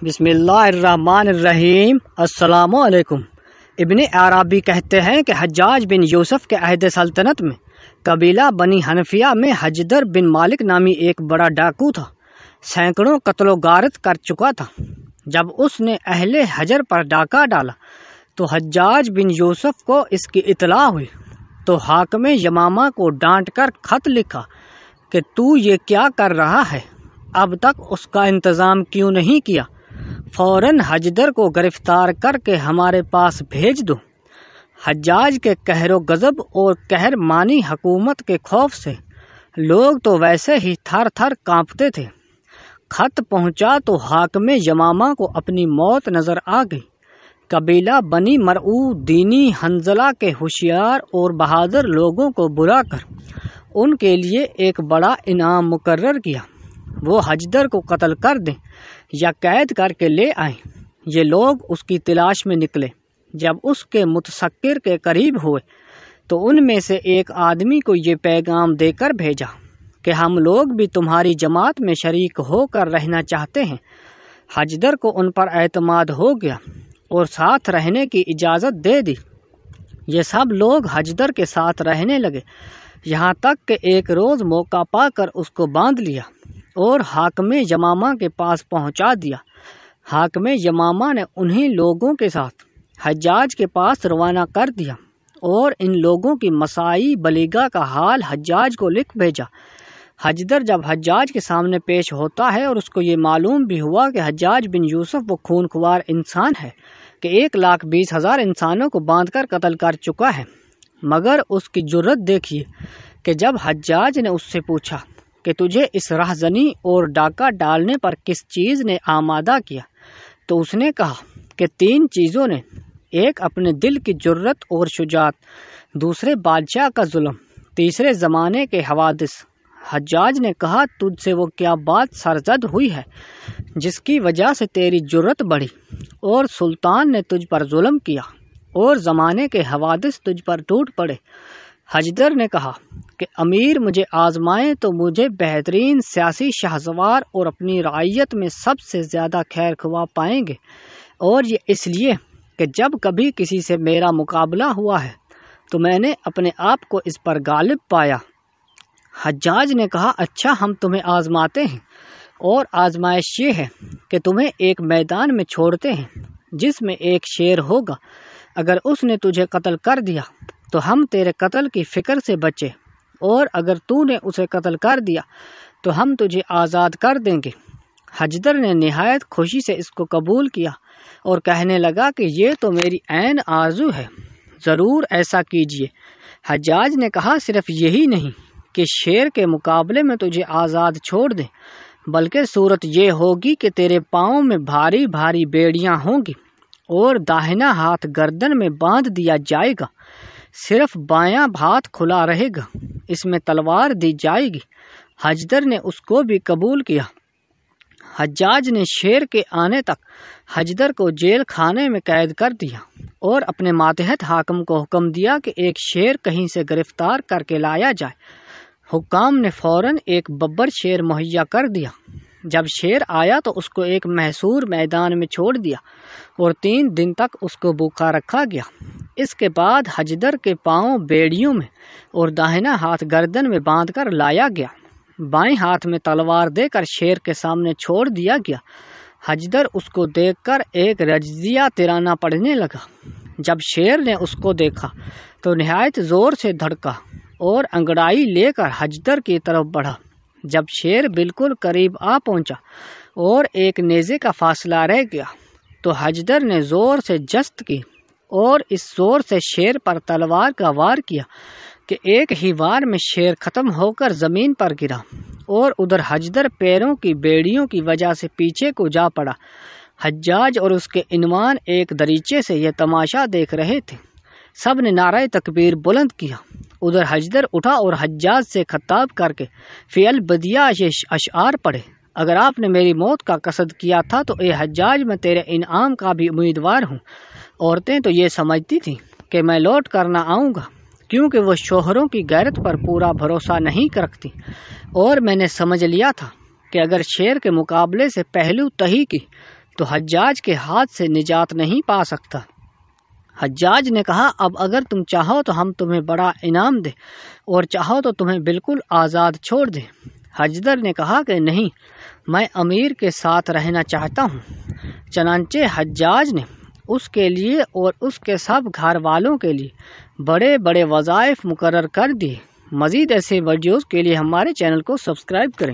بسم اللہ الرحمن الرحیم۔ السلام علیکم۔ ابن عربی کہتے ہیں کہ حجاج بن یوسف کے عہد سلطنت میں قبیلہ بنی حنفیہ میں حجدر بن مالک نامی ایک بڑا ڈاکو تھا۔ سینکڑوں قتل و غارت کر چکا تھا۔ جب اس نے اہل حجر پر ڈاکہ ڈالا تو حجاج بن یوسف کو اس کی اطلاع ہوئی تو حاکم یمامہ کو ڈانٹ کر خط لکھا کہ تو یہ کیا کر رہا ہے، اب تک اس کا انتظام کیوں نہیں کیا، فوراً حجدر کو گرفتار کر کے ہمارے پاس بھیج دو۔ حجاج کے قہر و غضب اور قہر مانی حکومت کے خوف سے لوگ تو ویسے ہی تھر تھر کانپتے تھے۔ خط پہنچا تو حاکم یمامہ کو اپنی موت نظر آ گئی۔ قبیلہ بنی مرعود دینی حنظلہ کے ہوشیار اور بہادر لوگوں کو بلا کر ان کے لیے ایک بڑا انعام مقرر کیا۔ وہ حجدر کو قتل کر دیں یا قید کر کے لے آئیں۔ یہ لوگ اس کی تلاش میں نکلے۔ جب اس کے متسکر کے قریب ہوئے تو ان میں سے ایک آدمی کو یہ پیغام دے کر بھیجا کہ ہم لوگ بھی تمہاری جماعت میں شریک ہو کر رہنا چاہتے ہیں۔ حجدر کو ان پر اعتماد ہو گیا اور ساتھ رہنے کی اجازت دے دی۔ یہ سب لوگ حجدر کے ساتھ رہنے لگے، یہاں تک کہ ایک روز موقع پا کر اس کو باندھ لیا اور حاکم یمامہ کے پاس پہنچا دیا۔ حاکم یمامہ نے انہی لوگوں کے ساتھ حجاج کے پاس روانہ کر دیا اور ان لوگوں کی مسائی بلیغہ کا حال حجاج کو لکھ بھیجا۔ حجدر جب حجاج کے سامنے پیش ہوتا ہے اور اس کو یہ معلوم بھی ہوا کہ حجاج بن یوسف وہ خون خوار انسان ہے کہ 1,20,000 انسانوں کو باندھ کر قتل کر چکا ہے، مگر اس کی جرت دیکھیے کہ جب حجاج نے اس سے پوچھا کہ تجھے اس رہزنی اور ڈاکہ ڈالنے پر کس چیز نے آمادہ کیا، تو اس نے کہا کہ 3 چیزوں نے، ایک اپنے دل کی جرت اور شجاعت، دوسرے بادشاہ کا ظلم، تیسرے زمانے کے حوادث۔ حجاج نے کہا تجھ سے وہ کیا بات سرزد ہوئی ہے جس کی وجہ سے تیری جرت بڑھی اور سلطان نے تجھ پر ظلم کیا اور زمانے کے حوادث تجھ پر ٹوٹ پڑے۔ حجدر نے کہا کہ امیر مجھے آزمائے تو مجھے بہترین سیاسی شہسوار اور اپنی رعیت میں سب سے زیادہ خیر خواہ پائیں گے، اور یہ اس لیے کہ جب کبھی کسی سے میرا مقابلہ ہوا ہے تو میں نے اپنے آپ کو اس پر غالب پایا۔ حجاج نے کہا اچھا، ہم تمہیں آزماتے ہیں، اور آزمائش یہ ہے کہ تمہیں ایک میدان میں چھوڑتے ہیں جس میں ایک شیر ہوگا، اگر اس نے تجھے قتل کر دیا تو ہم تیرے قتل کی فکر سے بچے، اور اگر تو نے اسے قتل کر دیا تو ہم تجھے آزاد کر دیں گے۔ حجدر نے نہایت خوشی سے اس کو قبول کیا اور کہنے لگا کہ یہ تو میری عین آرزو ہے، ضرور ایسا کیجیے۔ حجاج نے کہا صرف یہی نہیں کہ شیر کے مقابلے میں تجھے آزاد چھوڑ دیں، بلکہ صورت یہ ہوگی کہ تیرے پاؤں میں بھاری بھاری بیڑیاں ہوں گی اور داہنا ہاتھ گردن میں باندھ دیا جائے گا، صرف بایاں ہاتھ کھلا رہے گا، اس میں تلوار دی جائے گی۔ حجدر نے اس کو بھی قبول کیا۔ حجاج نے شیر کے آنے تک حجدر کو جیل خانے میں قید کر دیا اور اپنے ماتحت حاکم کو حکم دیا کہ ایک شیر کہیں سے گرفتار کر کے لایا جائے۔ حکام نے فوراً ایک ببر شیر مہیا کر دیا۔ جب شیر آیا تو اس کو ایک محصور میدان میں چھوڑ دیا اور 3 دن تک اس کو بھوکا رکھا گیا۔ اس کے بعد حجدر کے پاؤں بیڑیوں میں اور داہنا ہاتھ گردن میں باندھ کر لایا گیا، بائیں ہاتھ میں تلوار دے کر شیر کے سامنے چھوڑ دیا گیا۔ حجدر اس کو دیکھ کر ایک رجزیہ ترانہ پڑھنے لگا۔ جب شیر نے اس کو دیکھا تو نہایت زور سے دھڑکا اور انگڑائی لے کر حجدر کی طرف بڑھا۔ جب شیر بالکل قریب آ پہنچا اور ایک نیزے کا فاصلہ رہ گیا تو حجدر نے زور سے جست کی اور اس زور سے شیر پر تلوار کا وار کیا کہ ایک ہی وار میں شیر ختم ہو کر زمین پر گرا، اور ادھر حجدر پیروں کی بیڑیوں کی وجہ سے پیچھے کو جا پڑا۔ حجاج اور اس کے انوان ایک دریچے سے یہ تماشا دیکھ رہے تھے۔ سب نے نعرہ تکبیر بلند کیا۔ ادھر حجدر اٹھا اور حجاج سے خطاب کر کے فی البدیہ یہ اشعار پڑھے، اگر آپ نے میری موت کا قصد کیا تھا تو اے حجاج میں تیرے انعام کا بھی امیدوار ہوں۔ عورتیں تو یہ سمجھتی تھیں کہ میں لوٹ کر نہ آؤں گا، کیونکہ وہ شوہروں کی غیرت پر پورا بھروسہ نہیں رکھتی، اور میں نے سمجھ لیا تھا کہ اگر شیر کے مقابلے سے پہلو تہی کی تو حجاج کے ہاتھ سے نجات نہیں پا سکتا۔ حجاج نے کہا اب اگر تم چاہو تو ہم تمہیں بڑا انعام دیں اور چاہو تو تمہیں بالکل آزاد چھوڑ دیں۔ حجدر نے کہا کہ نہیں، میں امیر کے ساتھ رہنا چاہتا ہوں۔ چنانچہ حجاج نے اس کے لیے اور اس کے سب گھر والوں کے لیے بڑے بڑے وظائف مقرر کر دیے۔ مزید ایسے ویڈیوز کے لیے ہمارے چینل کو سبسکرائب کریں۔